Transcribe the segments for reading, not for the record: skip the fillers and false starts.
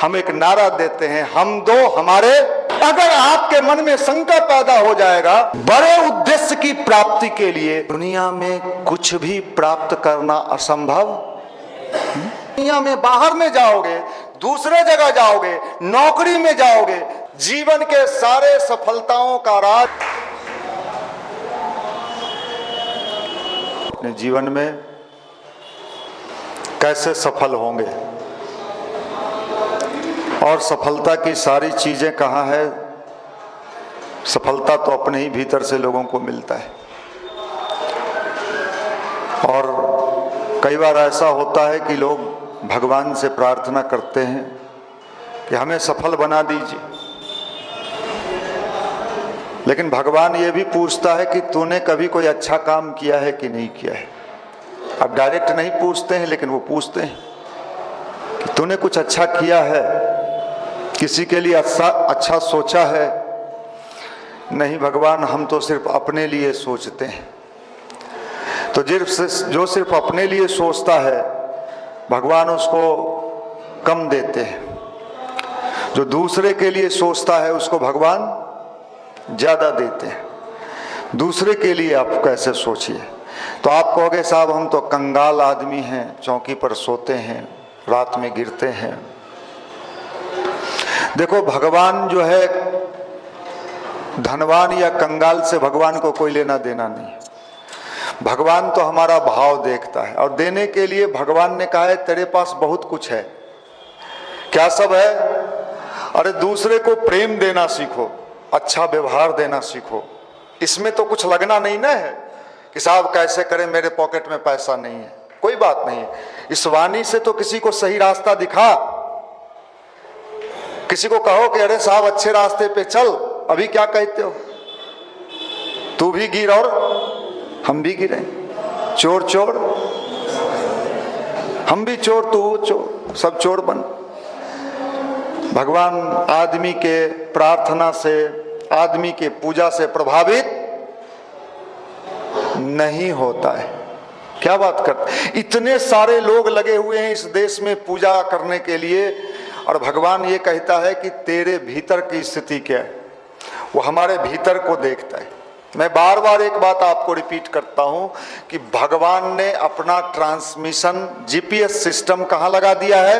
हम एक नारा देते हैं, हम दो हमारे। अगर आपके मन में शंका पैदा हो जाएगा बड़े उद्देश्य की प्राप्ति के लिए दुनिया में कुछ भी प्राप्त करना असंभव, दुनिया में बाहर में जाओगे, दूसरे जगह जाओगे, नौकरी में जाओगे, जीवन के सारे सफलताओं का राज अपने जीवन में कैसे सफल होंगे और सफलता की सारी चीजें कहाँ है। सफलता तो अपने ही भीतर से लोगों को मिलता है। और कई बार ऐसा होता है कि लोग भगवान से प्रार्थना करते हैं कि हमें सफल बना दीजिए, लेकिन भगवान ये भी पूछता है कि तूने कभी कोई अच्छा काम किया है कि नहीं किया है। अब डायरेक्ट नहीं पूछते हैं, लेकिन वो पूछते हैं कि तूने कुछ अच्छा किया है, किसी के लिए अच्छा सोचा है। नहीं भगवान, हम तो सिर्फ अपने लिए सोचते हैं। तो जो सिर्फ अपने लिए सोचता है भगवान उसको कम देते हैं, जो दूसरे के लिए सोचता है उसको भगवान ज्यादा देते हैं। दूसरे के लिए आप कैसे सोचिए। तो आप कहोगे साहब हम तो कंगाल आदमी हैं, चौकी पर सोते हैं, रात में गिरते हैं। देखो भगवान जो है धनवान या कंगाल से भगवान को कोई लेना देना नहीं। भगवान तो हमारा भाव देखता है, और देने के लिए भगवान ने कहा है तेरे पास बहुत कुछ है। क्या सब है? अरे दूसरे को प्रेम देना सीखो, अच्छा व्यवहार देना सीखो। इसमें तो कुछ लगना नहीं ना है कि साहब कैसे करें, मेरे पॉकेट में पैसा नहीं है। कोई बात नहीं है। इस वाणी से तो किसी को सही रास्ता दिखा। किसी को कहो कि अरे साहब अच्छे रास्ते पे चल, अभी क्या कहते हो, तू भी गिर और हम भी गिरे, चोर चोर, हम भी चोर तू चोर, सब चोर बन। भगवान आदमी के प्रार्थना से, आदमी के पूजा से प्रभावित नहीं होता है। क्या बात करते, इतने सारे लोग लगे हुए हैं इस देश में पूजा करने के लिए, और भगवान ये कहता है कि तेरे भीतर की स्थिति क्या है। वो हमारे भीतर को देखता है। मैं बार बार एक बात आपको रिपीट करता हूं कि भगवान ने अपना ट्रांसमिशन जीपीएस सिस्टम कहां लगा दिया है?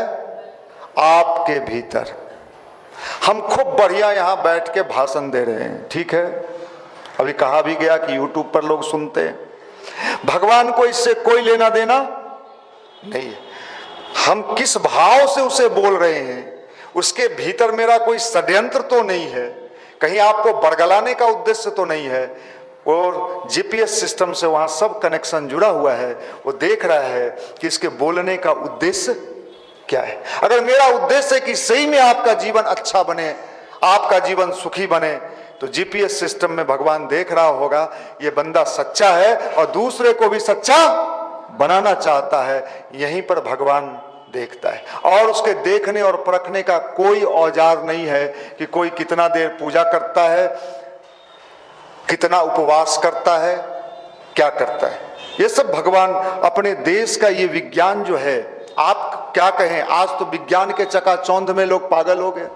आपके भीतर। हम खूब बढ़िया यहां बैठ के भाषण दे रहे हैं, ठीक है, अभी कहा भी गया कि यूट्यूब पर लोग सुनते हैं। भगवान को इससे कोई लेना देना नहीं है। हम किस भाव से उसे बोल रहे हैं, उसके भीतर मेरा कोई षड्यंत्र तो नहीं है, कहीं आपको बरगलाने का उद्देश्य तो नहीं है। और जीपीएस सिस्टम से वहां सब कनेक्शन जुड़ा हुआ है। वो देख रहा है कि इसके बोलने का उद्देश्य क्या है। अगर मेरा उद्देश्य है कि सही में आपका जीवन अच्छा बने, आपका जीवन सुखी बने, तो जीपीएस सिस्टम में भगवान देख रहा होगा ये बंदा सच्चा है और दूसरे को भी सच्चा बनाना चाहता है। यहीं पर भगवान देखता है, और उसके देखने और परखने का कोई औजार नहीं है कि कोई कितना देर पूजा करता है, कितना उपवास करता है, क्या करता है। ये सब भगवान अपने देश का ये विज्ञान जो है, आप क्या कहें, आज तो विज्ञान के चकाचौंध में लोग पागल हो गए।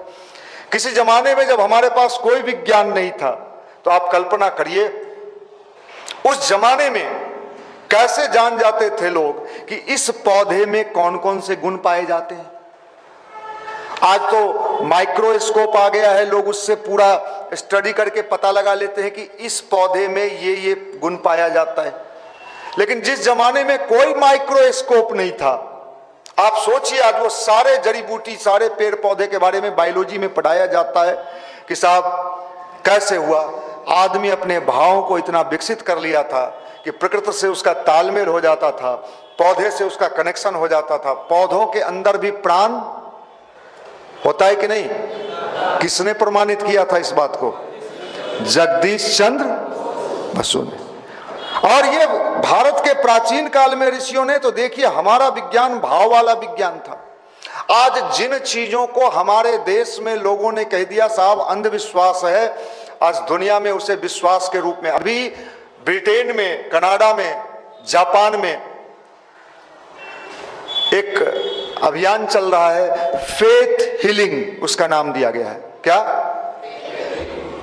किसी जमाने में जब हमारे पास कोई विज्ञान नहीं था, तो आप कल्पना करिए उस जमाने में कैसे जान जाते थे लोग कि इस पौधे में कौन कौन से गुण पाए जाते हैं। आज तो माइक्रोस्कोप आ गया है, लोग उससे पूरा स्टडी करके पता लगा लेते हैं कि इस पौधे में ये गुण पाया जाता है। लेकिन जिस जमाने में कोई माइक्रोस्कोप नहीं था, आप सोचिए आज वो सारे जड़ी बूटी, सारे पेड़ पौधे के बारे में बायोलॉजी में पढ़ाया जाता है कि साहब कैसे हुआ। आदमी अपने भावों को इतना विकसित कर लिया था कि प्रकृति से उसका तालमेल हो जाता था, पौधे से उसका कनेक्शन हो जाता था। पौधों के अंदर भी प्राण होता है कि नहीं? किसने प्रमाणित किया था इस बात को? जगदीश चंद्र बसु ने। और ये भारत के प्राचीन काल में ऋषियों ने, तो देखिए हमारा विज्ञान भाव वाला विज्ञान था। आज जिन चीजों को हमारे देश में लोगों ने कह दिया साहब अंधविश्वास है, आज दुनिया में उसे विश्वास के रूप में, अभी ब्रिटेन में, कनाडा में, जापान में एक अभियान चल रहा है फेथ हीलिंग, उसका नाम दिया गया है। क्या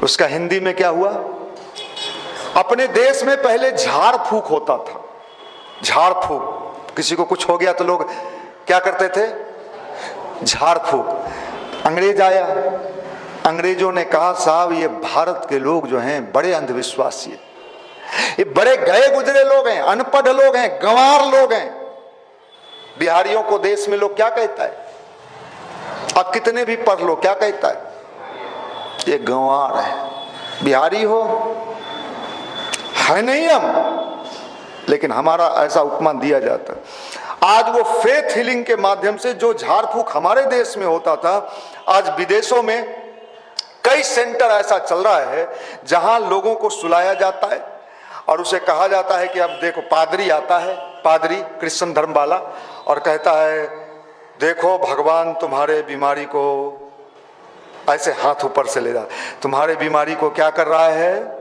उसका हिंदी में क्या हुआ? अपने देश में पहले झाड़ फूक होता था। झाड़ फूक, किसी को कुछ हो गया तो लोग क्या करते थे? झाड़ फूक। अंग्रेज आया, अंग्रेजों ने कहा साहब ये भारत के लोग जो हैं बड़े अंधविश्वासी हैं, ये बड़े गए गुजरे लोग हैं, अनपढ़ लोग हैं, गंवार लोग हैं। बिहारियों को देश में लोग क्या कहता है? अब कितने भी पढ़ लो क्या कहता है? ये गंवार है। बिहारी हो है नहीं हम, लेकिन हमारा ऐसा उपमा दिया जाता है। आज वो फेथ हीलिंग के माध्यम से जो झाड़ फूक हमारे देश में होता था, आज विदेशों में कई सेंटर ऐसा चल रहा है जहां लोगों को सुलाया जाता है और उसे कहा जाता है कि अब देखो, पादरी आता है, पादरी क्रिश्चियन धर्म वाला, और कहता है देखो भगवान तुम्हारे बीमारी को ऐसे हाथ ऊपर से ले रहा, तुम्हारे बीमारी को क्या कर रहा है?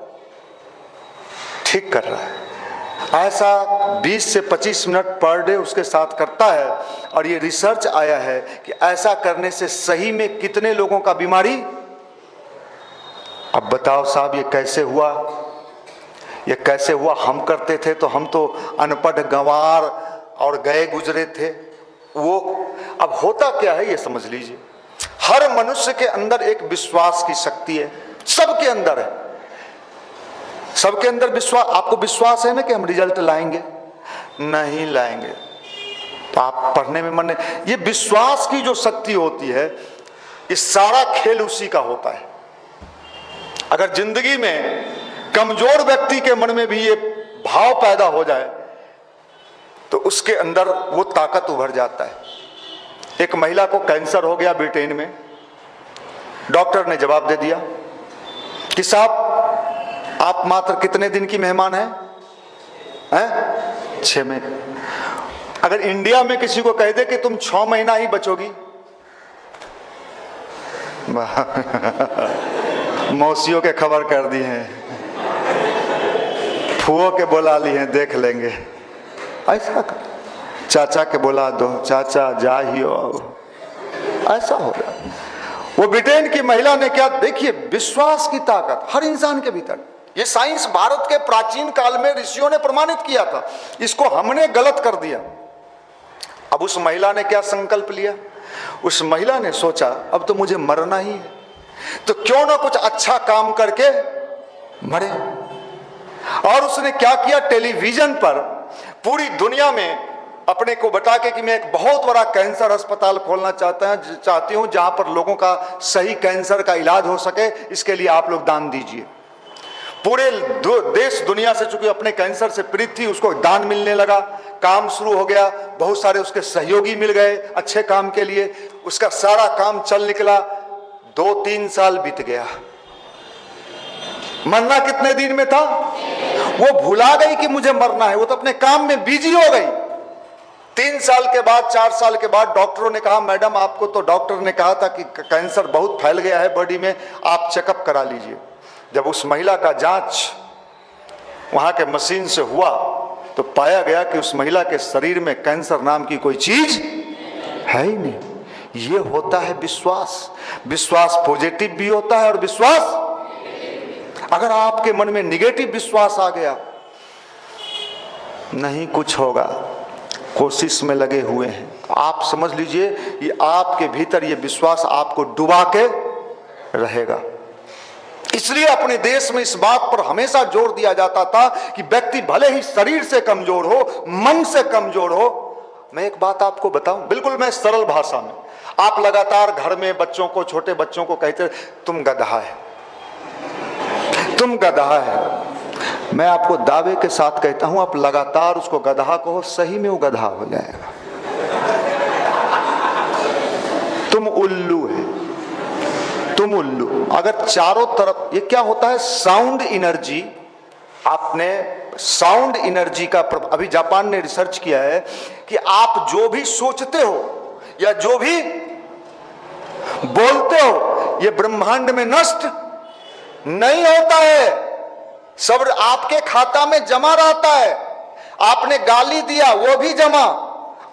ठीक कर रहा है। ऐसा 20 से 25 मिनट पर डे उसके साथ करता है और ये रिसर्च आया है कि ऐसा करने से सही में कितने लोगों का बीमारी। अब बताओ साहब ये कैसे हुआ? ये कैसे हुआ? हम करते थे तो हम तो अनपढ़ गंवार और गए गुजरे थे। वो अब होता क्या है ये समझ लीजिए। हर मनुष्य के अंदर एक विश्वास की शक्ति है, सबके अंदर है, सबके अंदर विश्वास। आपको विश्वास है ना कि हम रिजल्ट लाएंगे? नहीं लाएंगे तो आप पढ़ने में मन नहीं। ये विश्वास की जो शक्ति होती है, ये सारा खेल उसी का होता है। अगर जिंदगी में कमजोर व्यक्ति के मन में भी ये भाव पैदा हो जाए तो उसके अंदर वो ताकत उभर जाता है। एक महिला को कैंसर हो गया ब्रिटेन में। डॉक्टर ने जवाब दे दिया कि साहब आप मात्र कितने दिन की मेहमान हैं? 6 महीने। अगर इंडिया में किसी को कह दे कि तुम 6 महीना ही बचोगी, मौसियों के खबर कर दी हैं, फुओं के बुला ली हैं, देख लेंगे। ऐसा चाचा के बुला दो, चाचा जा ही हो, ऐसा हो रहा। वो ब्रिटेन की महिला ने क्या, देखिए विश्वास की ताकत हर इंसान के भीतर। ये साइंस भारत के प्राचीन काल में ऋषियों ने प्रमाणित किया था, इसको हमने गलत कर दिया। अब उस महिला ने क्या संकल्प लिया? उस महिला ने सोचा अब तो मुझे मरना ही है, तो क्यों ना कुछ अच्छा काम करके मरे। और उसने क्या किया? टेलीविजन पर पूरी दुनिया में अपने को बता के कि मैं एक बहुत बड़ा कैंसर अस्पताल खोलना चाहती हूं जहां पर लोगों का सही कैंसर का इलाज हो सके, इसके लिए आप लोग दान दीजिए। पूरे देश दुनिया से चूंकि अपने कैंसर से पीड़ित थी, उसको दान मिलने लगा, काम शुरू हो गया, बहुत सारे उसके सहयोगी मिल गए अच्छे काम के लिए, उसका सारा काम चल निकला। 2-3 साल बीत गया। मरना कितने दिन में था? वो भुला गई कि मुझे मरना है, वो तो अपने काम में बिजी हो गई। 3 साल के बाद, 4 साल के बाद डॉक्टरों ने कहा मैडम आपको तो डॉक्टर ने कहा था कि कैंसर बहुत फैल गया है बॉडी में, आप चेकअप करा लीजिए। जब उस महिला का जांच वहां के मशीन से हुआ तो पाया गया कि उस महिला के शरीर में कैंसर नाम की कोई चीज है ही नहीं। ये होता है विश्वास। विश्वास पॉजिटिव भी होता है और विश्वास, अगर आपके मन में निगेटिव विश्वास आ गया, नहीं कुछ होगा, कोशिश में लगे हुए हैं। आप समझ लीजिए ये आपके भीतर ये विश्वास आपको डुबा के रहेगा। इसलिए अपने देश में इस बात पर हमेशा जोर दिया जाता था कि व्यक्ति भले ही शरीर से कमजोर हो, मन से कमजोर हो। मैं एक बात आपको बताऊं, बिल्कुल मैं सरल भाषा में, आप लगातार घर में बच्चों को, छोटे बच्चों को कहते तुम गधा है, तुम गधा है। मैं आपको दावे के साथ कहता हूं, आप लगातार उसको गधा कहो, सही में वो गधा हो जाएगा। तुम उल्लू है, तुम उल्लू। अगर चारों तरफ, ये क्या होता है, साउंड एनर्जी, आपने साउंड एनर्जी का अभी जापान ने रिसर्च किया है कि आप जो भी सोचते हो या जो भी बोलते हो, ये ब्रह्मांड में नष्ट नहीं होता है, सब आपके खाता में जमा रहता है। आपने गाली दिया वो भी जमा,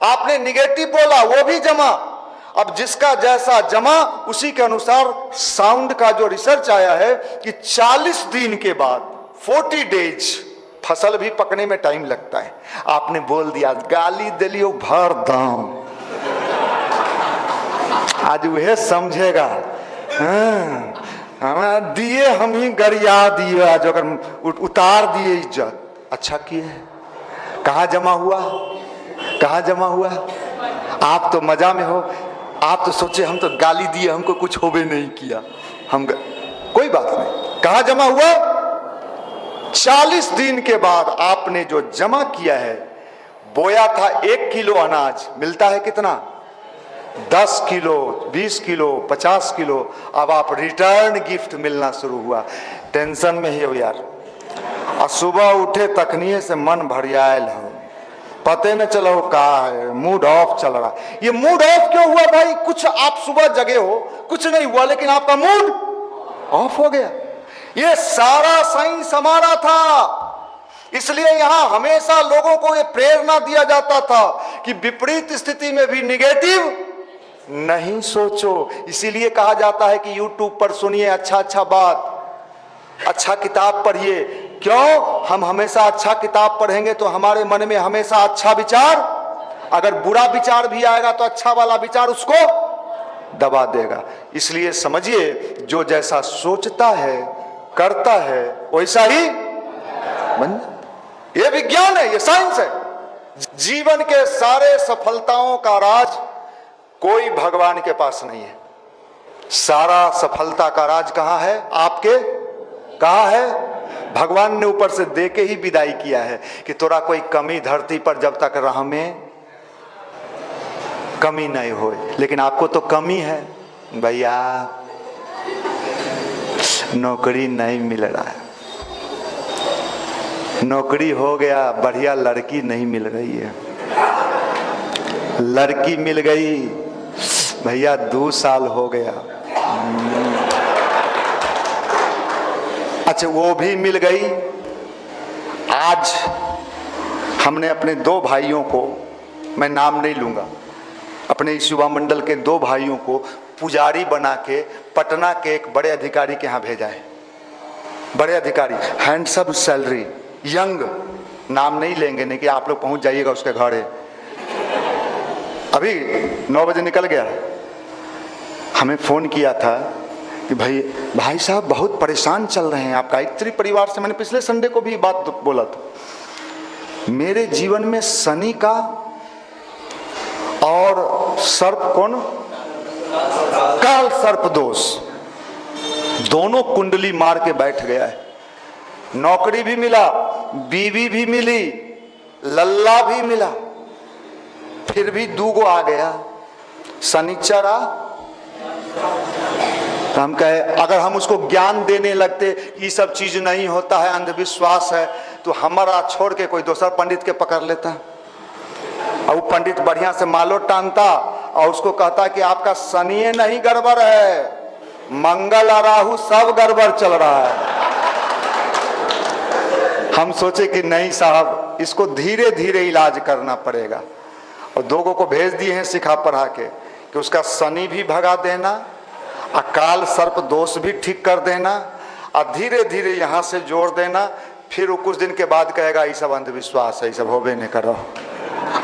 आपने निगेटिव बोला, वो भी जमा। अब जिसका जैसा जमा उसी के अनुसार साउंड का जो रिसर्च आया है कि 40 दिन के बाद 40 डेज फसल भी पकने में टाइम लगता है। आपने बोल दिया, गाली दिलियो भर दाम, आज वह समझेगा हाँ, दिए हम ही गरिया दिए, आज अगर उतार दिए इज्जत। अच्छा किए। कहाँ जमा हुआ, कहाँ जमा हुआ? आप तो मजा में हो, आप तो सोचे हम तो गाली दिए, हमको कुछ होबे नहीं किया, कोई बात नहीं। कहाँ जमा हुआ? 40 दिन के बाद आपने जो जमा किया है, बोया था 1 किलो अनाज, मिलता है कितना? 10 किलो, 20 किलो, 50 किलो। अब आप रिटर्न गिफ्ट मिलना शुरू हुआ, टेंशन में ही हो यार। और सुबह उठे तखनिए से मन भरियाल हो, पते न चलो कहा है, मूड ऑफ चल रहा। ये मूड ऑफ क्यों हुआ भाई? कुछ आप सुबह जगे हो, कुछ नहीं हुआ, लेकिन आपका मूड ऑफ हो गया। ये सारा साइंस हमारा था। इसलिए यहां हमेशा लोगों को ये प्रेरणा दिया जाता था कि विपरीत स्थिति में भी निगेटिव नहीं सोचो। इसीलिए कहा जाता है कि यूट्यूब पर सुनिए अच्छा अच्छा बात, अच्छा किताब पढ़िए। क्यों? हम हमेशा अच्छा किताब पढ़ेंगे तो हमारे मन में हमेशा अच्छा विचार, अगर बुरा विचार भी आएगा तो अच्छा वाला विचार उसको दबा देगा। इसलिए समझिए, जो जैसा सोचता है करता है वैसा ही बन। ये विज्ञान है, ये साइंस है। जीवन के सारे सफलताओं का राज कोई भगवान के पास नहीं है। सारा सफलता का राज कहां है? आपके। कहां है? भगवान ने ऊपर से दे के ही विदाई किया है कि तोरा कोई कमी धरती पर जब तक राह में कमी नहीं हो। लेकिन आपको तो कमी है भैया, नौकरी नहीं मिल रहा है, नौकरी हो गया, बढ़िया लड़की नहीं मिल रही है। लड़की मिल गई भैया, 2 साल हो गया। अच्छा, वो भी मिल गई। आज हमने अपने 2 भाइयों को, मैं नाम नहीं लूंगा, अपने इस युवा मंडल के 2 भाइयों को पुजारी बना के पटना के एक बड़े अधिकारी के यहाँ भेजा है। बड़े अधिकारी, हैंडसम सैलरी, यंग, नाम नहीं लेंगे, नहीं कि आप लोग पहुंच जाइएगा उसके घर है। अभी 9 बजे निकल गया। हमें फोन किया था कि भाई साहब बहुत परेशान चल रहे हैं आप गायत्री परिवार से। मैंने पिछले संडे को भी बात बोला था। मेरे जीवन में शनि का और सर्प, कौन? काल सर्प दोष, दोनों कुंडली मार के बैठ गया है। नौकरी भी मिला, बीवी भी मिली, लल्ला भी मिला, फिर भी 2 गो आ गया। शनिचर आ, तो हम कहे अगर हम उसको ज्ञान देने लगते ये सब चीज नहीं होता है, अंधविश्वास है, तो हमारा छोड़ के कोई दूसरा पंडित के पकड़ लेता। और वो पंडित बढ़िया से मालो टानता और उसको कहता कि आपका शनि नहीं गड़बड़ है, मंगल और राहु सब गड़बड़ चल रहा है। हम सोचे कि नहीं साहब, इसको धीरे धीरे इलाज करना पड़ेगा। और 2 को भेज दिए हैं सिखा पढ़ा के कि उसका शनि भी भगा देना, अकाल सर्प दोष भी ठीक कर देना, और धीरे धीरे यहाँ से जोड़ देना। फिर वो कुछ दिन के बाद कहेगा ये सब अंधविश्वास है, ये सब होबे नहीं करो।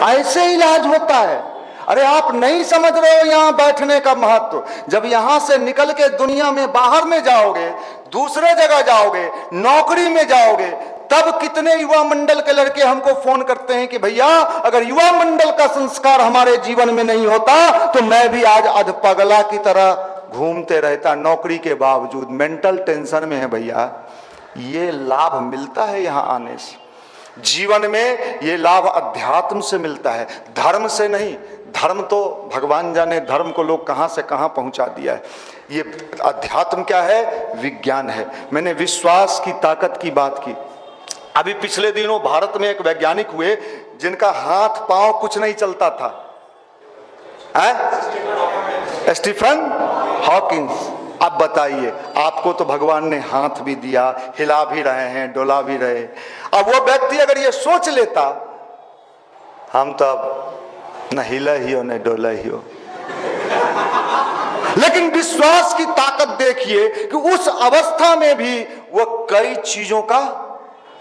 ऐसे इलाज होता है। अरे आप नहीं समझ रहे हो यहाँ बैठने का महत्व। जब यहाँ से निकल के दुनिया में बाहर में जाओगे, दूसरे जगह जाओगे, नौकरी में जाओगे, तब कितने युवा मंडल के लड़के हमको फोन करते हैं कि भैया अगर युवा मंडल का संस्कार हमारे जीवन में नहीं होता तो मैं भी आज अधपगला की तरह घूमते रहता, नौकरी के बावजूद मेंटल टेंशन में है। भैया ये लाभ मिलता है यहाँ आने से। जीवन में ये लाभ अध्यात्म से मिलता है, धर्म से नहीं। धर्म तो भगवान जाने धर्म को लोग कहाँ से कहाँ पहुँचा दिया है। ये अध्यात्म क्या है? विज्ञान है। मैंने विश्वास की ताकत की बात की। अभी पिछले दिनों भारत में एक वैज्ञानिक हुए जिनका हाथ पांव कुछ नहीं चलता था, स्टीफन हॉकिंस। अब बताइए, आपको तो भगवान ने हाथ भी दिया, हिला भी रहे हैं, डोला भी रहे। अब वो व्यक्ति अगर ये सोच लेता हम तो अब न हिला ही हो न डोला ही हो। लेकिन विश्वास की ताकत देखिए कि उस अवस्था में भी वो कई चीजों का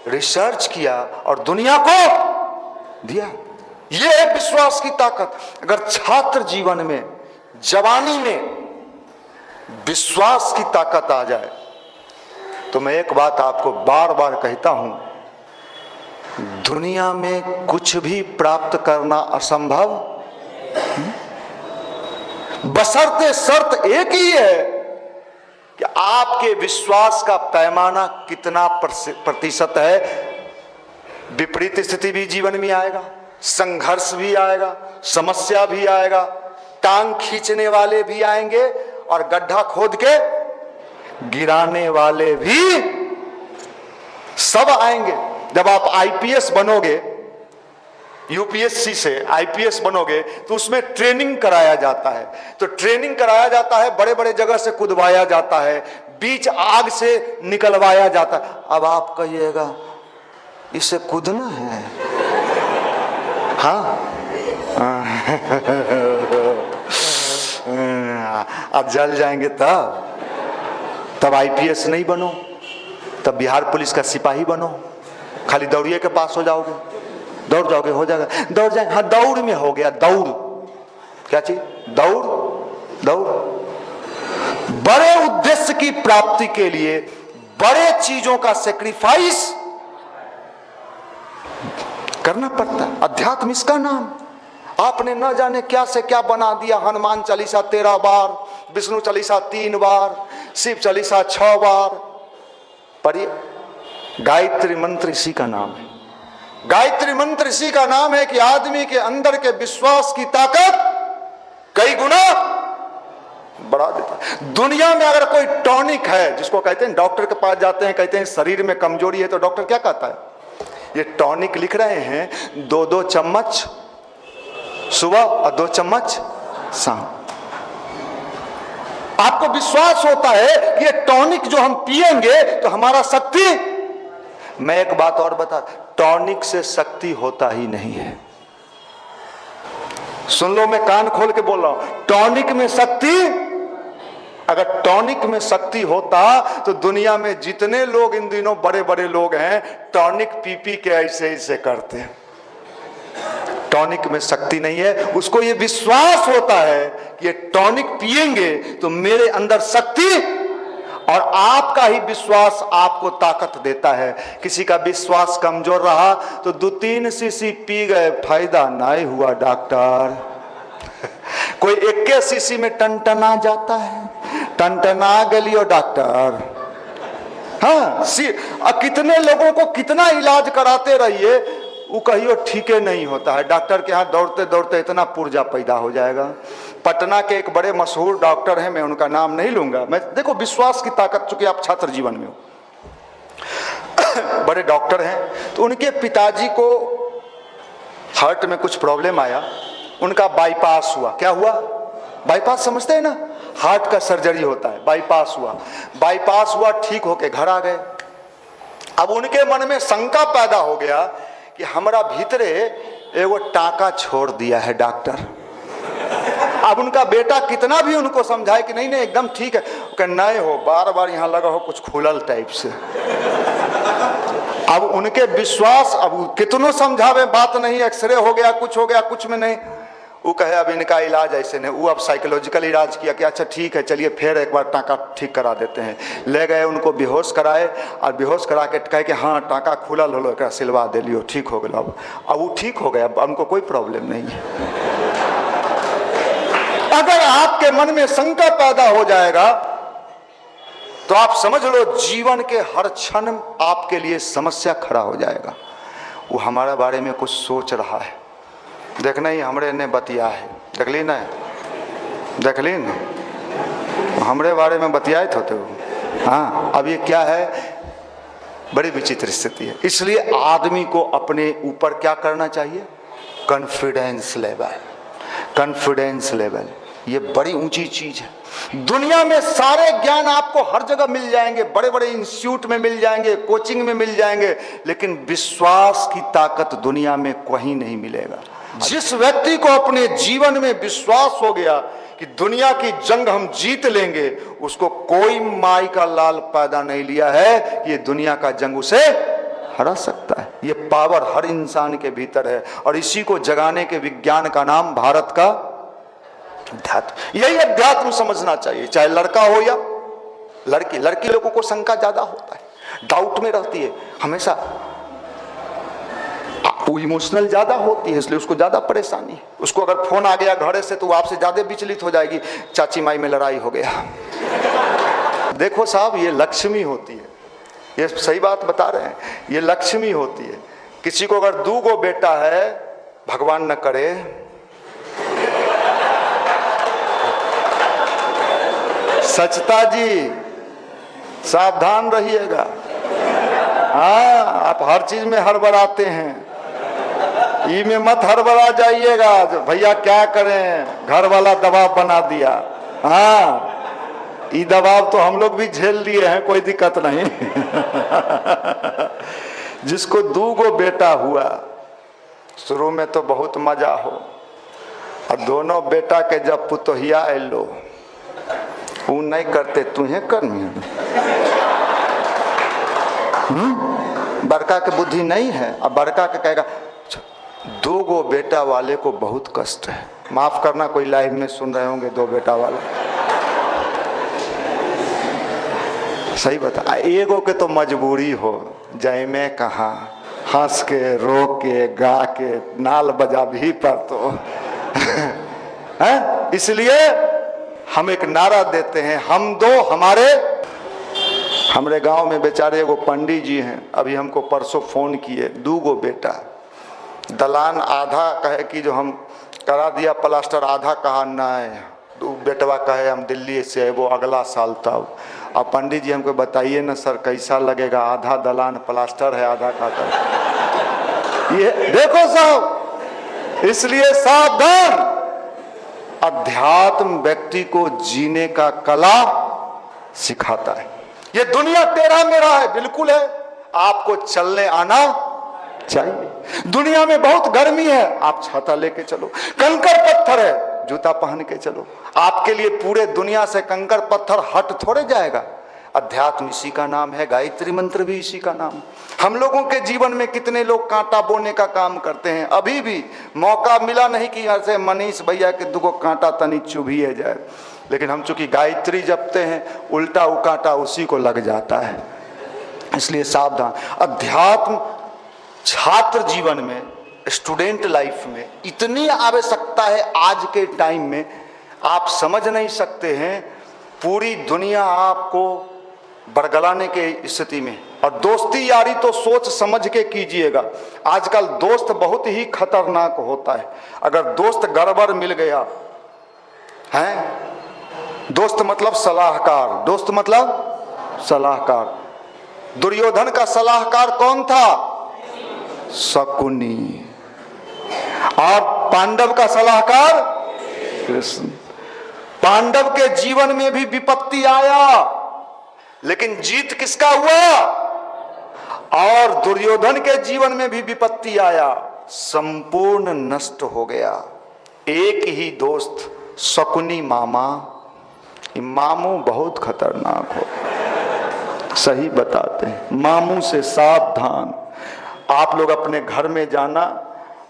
रिसर्च किया और दुनिया को दिया। ये है विश्वास की ताकत। अगर छात्र जीवन में, जवानी में विश्वास की ताकत आ जाए तो मैं एक बात आपको बार बार कहता हूं, दुनिया में कुछ भी प्राप्त करना असंभव, बशर्ते शर्त एक ही है कि आपके विश्वास का पैमाना कितना प्रतिशत है। विपरीत स्थिति भी जीवन में आएगा, संघर्ष भी आएगा, समस्या भी आएगा, टांग खींचने वाले भी आएंगे और गड्ढा खोद के गिराने वाले भी सब आएंगे। जब आप आईपीएस बनोगे, यूपीएससी से आईपीएस बनोगे तो उसमें ट्रेनिंग कराया जाता है। तो ट्रेनिंग कराया जाता है, बड़े बड़े जगह से कूदवाया जाता है, बीच आग से निकलवाया जाता है। अब आप कहिएगा इसे कूदना है, हाँ आप जल जाएंगे तब आईपीएस नहीं बनो, तब बिहार पुलिस का सिपाही बनो। खाली दौड़िए के पास हो जाओगे, दौड़ जाओगे, हो जाएगा, दौड़ जाएंगे। हाँ दौड़ में हो गया, दौड़ क्या चीज, दौड़ दौड़। बड़े उद्देश्य की प्राप्ति के लिए बड़े चीजों का सेक्रीफाइस करना पड़ता है। अध्यात्म इसका नाम। आपने न जाने क्या से क्या बना दिया। हनुमान चालीसा 13 बार, विष्णु चालीसा 3 बार, शिव चालीसा 6 बार पढ़िए। गायत्री मंत्र इसी का नाम है। गायत्री मंत्र इसी का नाम है कि आदमी के अंदर के विश्वास की ताकत कई गुना बढ़ा देता है। दुनिया में अगर कोई टॉनिक है, जिसको कहते हैं, डॉक्टर के पास जाते हैं, कहते हैं शरीर में कमजोरी है, तो डॉक्टर क्या कहता है, ये टॉनिक लिख रहे हैं 2-2 चम्मच सुबह और 2 चम्मच शाम। आपको विश्वास होता है कि ये टॉनिक जो हम पिएंगे तो हमारा शक्ति। मैं एक बात और बता, टॉनिक से शक्ति होता ही नहीं है। सुन लो, मैं कान खोल के बोल रहा हूं, टॉनिक में शक्ति, अगर टॉनिक में शक्ति होता तो दुनिया में जितने लोग इन दिनों बड़े बड़े लोग हैं, टॉनिक पी पी के ऐसे ऐसे करते हैं। टॉनिक में शक्ति नहीं है। उसको ये विश्वास होता है कि ये टॉनिक पिएंगे तो मेरे अंदर शक्ति, और आपका ही विश्वास आपको ताकत देता है। किसी का विश्वास कमजोर रहा तो 2-3 शीशी पी गए, फायदा नहीं हुआ डॉक्टर। कोई 1 शीशी में टनटना जाता है, टनटना गलियो डॉक्टर। हाँ, कितने लोगों को कितना इलाज कराते रहिए, वो कहियो ठीके नहीं होता है। डॉक्टर के यहाँ दौड़ते दौड़ते इतना पुर्जा पैदा हो जाएगा। पटना के एक बड़े मशहूर डॉक्टर हैं, मैं उनका नाम नहीं लूंगा। मैं देखो विश्वास की ताकत, चूंकि आप छात्र जीवन में हो, बड़े डॉक्टर हैं। तो उनके पिताजी को हार्ट में कुछ प्रॉब्लम आया, उनका बाईपास हुआ। क्या हुआ? बाईपास समझते हैं ना, हार्ट का सर्जरी होता है, बाईपास हुआ। बाईपास हुआ, ठीक होके घर आ गए। अब उनके मन में शंका पैदा हो गया कि हमारा भीतरे एगो टाका छोड़ दिया है डॉक्टर। अब उनका बेटा कितना भी उनको समझाए कि नहीं नहीं एकदम ठीक है, नहीं हो, बार बार यहाँ लगा हो कुछ खुलल टाइप से। अब उनके विश्वास, अब कितनों समझावे बात नहीं, एक्सरे हो गया, कुछ हो गया, कुछ में नहीं। वो कहे अब इनका इलाज ऐसे नहीं। वो अब साइकोलॉजिकल इलाज किया कि अच्छा ठीक है, चलिए फिर एक बार टाका ठीक करा देते हैं। ले गए, उनको बेहोश कराए, और बेहोश करा के कहे कि हाँ टाका खुलल होलो, एक सिलवा दे लियो, ठीक हो गया। अब वो ठीक हो गया, अब उनको कोई प्रॉब्लम नहीं है। अगर आपके मन में शंका पैदा हो जाएगा तो आप समझ लो जीवन के हर क्षण आपके लिए समस्या खड़ा हो जाएगा। वो हमारे बारे में कुछ सोच रहा है, देखना ही हमरे ने बतिया है, देखली ना, देखली ना, हमरे बारे में बतियाए थे वो। हाँ, अब ये क्या है, बड़ी विचित्र स्थिति है। इसलिए आदमी को अपने ऊपर क्या करना चाहिए, कॉन्फिडेंस लेवल। कॉन्फिडेंस लेवल ये बड़ी ऊंची चीज है। दुनिया में सारे ज्ञान आपको हर जगह मिल जाएंगे, बड़े बड़े इंस्टीट्यूट में मिल जाएंगे, कोचिंग में मिल जाएंगे, लेकिन विश्वास की ताकत दुनिया में कहीं नहीं मिलेगा। जिस व्यक्ति को अपने जीवन में विश्वास हो गया कि दुनिया की जंग हम जीत लेंगे, उसको कोई माई का लाल पैदा नहीं लिया है कि ये दुनिया का जंग उसे हरा सकता है। ये पावर हर इंसान के भीतर है और इसी को जगाने के विज्ञान का नाम भारत का अध्यात्म। यही अध्यात्म समझना चाहिए, चाहे लड़का हो या लड़की। लड़की लोगों को शंका ज्यादा होता है, डाउट में रहती है हमेशा, वो इमोशनल ज्यादा होती है, इसलिए उसको ज्यादा परेशानी है। उसको अगर फोन आ गया घरे से तो वो आपसे ज्यादा विचलित हो जाएगी, चाची माई में लड़ाई हो गया। देखो साहब, ये लक्ष्मी होती है, ये सही बात बता रहे हैं, ये लक्ष्मी होती है। किसी को अगर 2 गो बेटा है, भगवान न करे, सचता जी सावधान रहिएगा। हाँ, आप हर चीज में हड़बड़ाते हैं, ई में मत हड़बड़ा जाइएगा। भैया क्या करें, घर वाला दबाव बना दिया। हाँ, ये दबाव तो हम लोग भी झेल लिए हैं, कोई दिक्कत नहीं। जिसको 2 गो बेटा हुआ, शुरू में तो बहुत मजा हो, और दोनों बेटा के जब पुतोहिया एलो, वो नहीं करते, तुम्हें करनी बड़का के बुद्धि नहीं है। अब बड़का के कहेगा 2 गो बेटा वाले को बहुत कष्ट है। माफ करना, कोई लाइव में सुन रहे होंगे 2 बेटा वाला, सही बता। एगो के तो मजबूरी हो, जय में कहा हंस के रो के गा के नाल बजा भी पर तो है। इसलिए हम एक नारा देते हैं, हम 2 हमारे। हमारे गांव में बेचारे एगो पंडित जी हैं, अभी हमको परसों फोन किए, 2 गो बेटा, दलान आधा कहे कि जो हम करा दिया प्लास्टर, आधा कहा नहीं, बेटवा कहे हम दिल्ली से वो अगला साल तब। अब पंडित जी हमको बताइए ना सर, कैसा लगेगा, आधा दलान प्लास्टर है, आधा खाता। ये देखो साहब, इसलिए सावधान। अध्यात्म व्यक्ति को जीने का कला सिखाता है। ये दुनिया तेरा मेरा है, बिल्कुल है, आपको चलने आना चाहिए। दुनिया में बहुत गर्मी है, आप छाता लेके चलो। कंकर पत्थर है, जूता पहन के चलो। आपके लिए पूरे दुनिया से कंकर पत्थर हट थोड़े जाएगा। अध्यात्म इसी का नाम है, गायत्री मंत्र भी इसी का नाम। हम लोगों के जीवन में कितने लोग कांटा बोने का काम करते हैं, अभी भी मौका मिला नहीं कि ऐसे मनीष भैया के 2 गो कांटा तनी चुभिए जाए, लेकिन हम चूंकि गायत्री जपते हैं, उल्टा वो कांटा उसी को लग जाता है। इसलिए सावधान। अध्यात्म छात्र जीवन में, स्टूडेंट लाइफ में इतनी आवश्यकता है आज के टाइम में, आप समझ नहीं सकते हैं। पूरी दुनिया आपको बरगलाने के स्थिति में, और दोस्ती यारी तो सोच समझ के कीजिएगा। आजकल दोस्त बहुत ही खतरनाक होता है। अगर दोस्त गड़बड़ मिल गया है, दोस्त मतलब सलाहकार, दोस्त मतलब सलाहकार। दुर्योधन का सलाहकार कौन था? शकुनी। और पांडव का सलाहकार कृष्ण। पांडव के जीवन में भी विपत्ति आया, लेकिन जीत किसका हुआ? और दुर्योधन के जीवन में भी विपत्ति आया, संपूर्ण नष्ट हो गया। एक ही दोस्त, शकुनी मामा। मामू बहुत खतरनाक हो, सही बताते हैं, मामू से सावधान। आप लोग अपने घर में जाना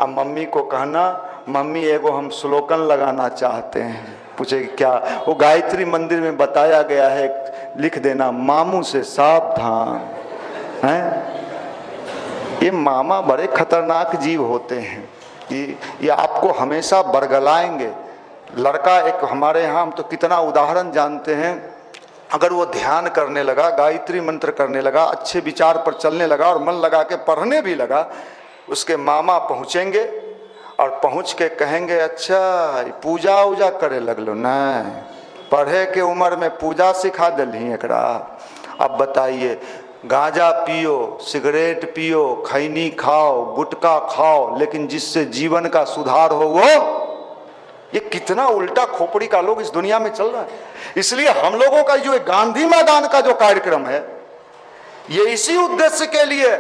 और मम्मी को कहना, मम्मी एगो हम श्लोकन लगाना चाहते हैं। पूछे क्या? वो गायत्री मंदिर में बताया गया है, लिख देना, मामू से सावधान। हैं? ये मामा बड़े खतरनाक जीव होते हैं, ये आपको हमेशा बरगलाएंगे। लड़का एक हमारे यहाँ, हम तो कितना उदाहरण जानते हैं, अगर वो ध्यान करने लगा, गायत्री मंत्र करने लगा, अच्छे विचार पर चलने लगा और मन लगा के पढ़ने भी लगा, उसके मामा पहुँचेंगे और पहुँच के कहेंगे, अच्छा पूजा उजा करे लगलो, नहीं पढ़े के उम्र में पूजा सिखा दिली एकरा। अब बताइए, गांजा पियो, सिगरेट पियो, खैनी खाओ, गुटखा खाओ, लेकिन जिससे जीवन का सुधार हो वो, ये कितना उल्टा खोपड़ी का लोग इस दुनिया में चल रहा है। इसलिए हम लोगों का जो गांधी मैदान का जो कार्यक्रम है, ये इसी उद्देश्य के लिए।